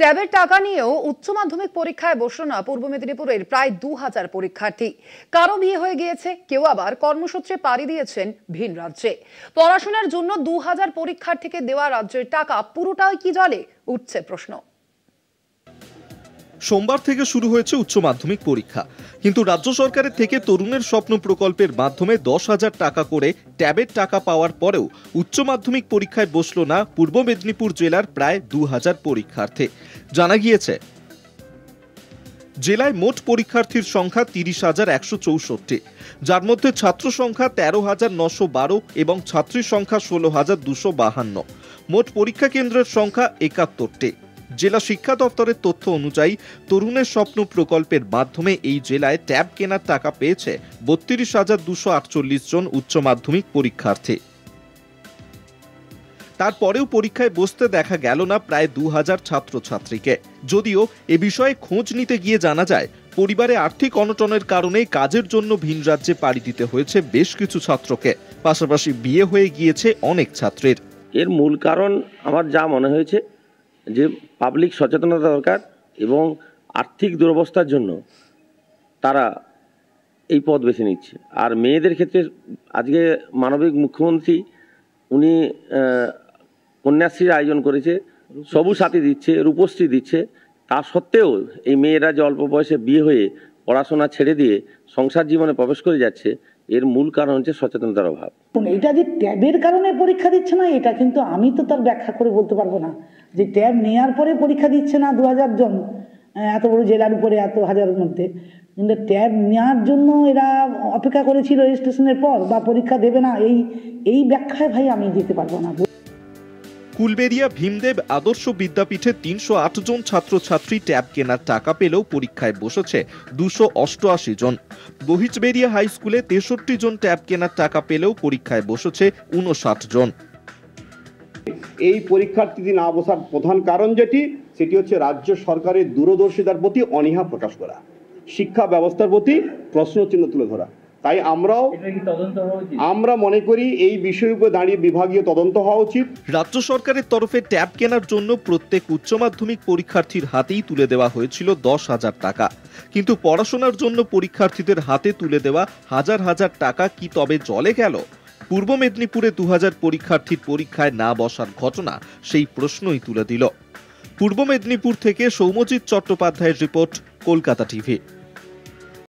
ট্যাবের টাকা নিয়েও উচ্চ মাধ্যমিক পরীক্ষায় বসল না পূর্ব মেদিনীপুরের প্রায় 2000 পরীক্ষার্থী। কারো বিয়ে হয়ে গিয়েছে, কেউ আবার কর্মসূত্রে পাড়ি দিয়েছেন ভিন রাজ্যে। পড়াশোনার জন্য 2000 পরীক্ষার্থীকে দেওয়া রাজ্যের টাকা পুরোটাই কি জলে, উঠছে প্রশ্ন। সোমবার থেকে শুরু হয়েছে উচ্চ মাধ্যমিক পরীক্ষা, কিন্তু রাজ্য সরকারের থেকে তরুণের স্বপ্ন প্রকল্পের মাধ্যমে 10,000 টাকা করে ট্যাবের টাকা পাওয়ার পরেও উচ্চ মাধ্যমিক পরীক্ষায় বসল না পূর্ব মেদিনীপুর জেলার প্রায় 2000 পরীক্ষার্থী। জানা গিয়েছে, জেলায় মোট পরীক্ষার্থীর সংখ্যা 30,164, যার মধ্যে ছাত্র সংখ্যা 13,912 এবং ছাত্রীর সংখ্যা 16,252। মোট পরীক্ষা কেন্দ্রের সংখ্যা 71টি। জেলা শিক্ষা দপ্তরের তথ্য অনুযায়ী তরুণের স্বপ্ন প্রকল্পের মাধ্যমে এই জেলায় ট্যাব কেনার টাকা পেয়েছে 32,248 জন উচ্চ মাধ্যমিক পরীক্ষার্থী। তারপরেও পরীক্ষায় বসতে দেখা গেল না প্রায় 2000 ছাত্রছাত্রীকে। যদিও এ বিষয়ে খোঁজ নিতে গিয়ে জানা যায়, পরিবারে আর্থিক অনটনের কারণে কাজের জন্য ভিন রাজ্যে পাড়ি দিতে হয়েছে বেশ কিছু ছাত্রকে। পাশাপাশি বিয়ে হয়ে গিয়েছে অনেক ছাত্রের। এর মূল কারণ আমার যা মনে হয়েছে যে পাবলিক সচেতনতা দরকার এবং আর্থিক দুরবস্থার জন্য তারা এই পথ বেছে নিচ্ছে। আর মেয়েদের ক্ষেত্রে আজকে মানবিক মুখ্যমন্ত্রী উনি কন্যাশ্রীর আয়োজন করেছে, সবুজ সাথী দিচ্ছে, রূপশ্রী দিচ্ছে। তা সত্ত্বেও এই মেয়েরা যে অল্প বয়সে বিয়ে হয়ে পড়াশোনা ছেড়ে দিয়ে সংসার জীবনে প্রবেশ করে যাচ্ছে, এর মূল কারণ হচ্ছে সচেতনতার অভাব। এটা যে ট্যাবের কারণে পরীক্ষা দিচ্ছে না, এটা কিন্তু আমি তো তার ব্যাখ্যা করে বলতে পারবো না যে ট্যাব নেওয়ার পরে পরীক্ষা দিচ্ছে না 2000 জন, এত বড় জেলার উপরে এত হাজারের মধ্যে। কিন্তু ট্যাব নেওয়ার জন্য এরা অপেক্ষা করেছিল রেজিস্ট্রেশনের পর, বা পরীক্ষা দেবে না, এই ব্যাখ্যায় ভাই আমি দিতে পারবো না। কুলবেড়িয়া ভীমদেব আদর্শ বিদ্যাপীঠে 308 জন ছাত্রছাত্রী ট্যাব কেনার টাকা পেলেও পরীক্ষায় বসেছে 288 জন। বহিজবেড়িয়া হাই স্কুলে 63 জন ট্যাব কেনার টাকা পেলেও পরীক্ষায় বসেছে 59 জন। এই পরীক্ষার্থী না বসার প্রধান কারণ সেটি হচ্ছে রাজ্য সরকারের দূরদর্শিতার প্রতি অনীহা প্রকাশ করা, শিক্ষা ব্যবস্থার প্রতি প্রশ্নচিহ্ন তুলে ধরা। তাই আমরা মনে করি এই বিষয়ের উপর দাঁড়িয়ে বিভাগীয় তদন্ত হওয়া উচিত। রাজ্য সরকারের তরফে ট্যাব কেনার জন্য প্রত্যেক উচ্চ মাধ্যমিক পরীক্ষার্থীর হাতেই তুলে দেওয়া হয়েছিল 10,000 টাকা, কিন্তু পড়াশোনার জন্য পরীক্ষার্থীদের হাতে তুলে দেওয়া হাজার হাজার টাকা কি তবে জলে গেল? পূর্ব মেদিনীপুরে 2000 পরীক্ষার্থীর পরীক্ষায় না বসার ঘটনা সেই প্রশ্নই তুলে দিল। পূর্ব মেদিনীপুর থেকে সৌম্যজিৎ চট্টোপাধ্যায়ের রিপোর্ট, কলকাতা টিভি।